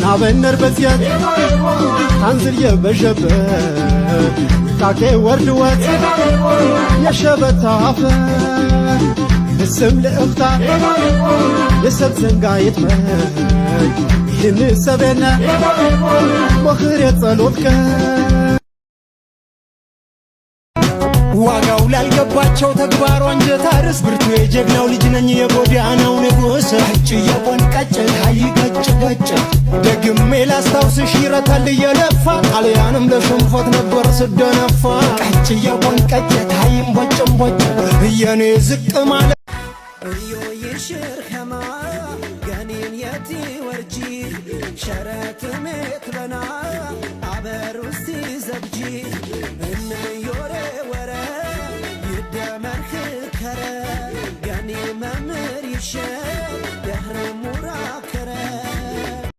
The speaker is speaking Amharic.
አበነር በዚያት ታንዝል የበዠበ ቃቄ ወርድወት የሸበታ አፈር እስም ለእፍታ የሰብ ዘንጋ ይጥመት ይህን ሰቤነ ወኽር የጸሎትከ ዋጋው ላልገባቸው ተግባሩ አንጀት አርስ ብርቱ የጀግናው ልጅ ነኝ የጎዳናው ንጉሥ እጭ የቆንቀጭ ሀይ ቀጭ ቀጭ ደግሜ ላስታውስሽ ይረታል እየለፋ ጣልያንም ለሽንፈት ነበር ስደነፋ ቀጭ የቆንቀጭ ሀይም ቦጭም ቦጭ የኔ ዝቅ ማለት እዮ ይሽር ኸማ ገኒን የቲ ወርጂ ሸረት ሜት በና አበር ውስቲ ዘብጂ እነ ዮሬ ወረ ይደመርክ ከረ ገኒ መምር ይሸ ደህረ ሙራከ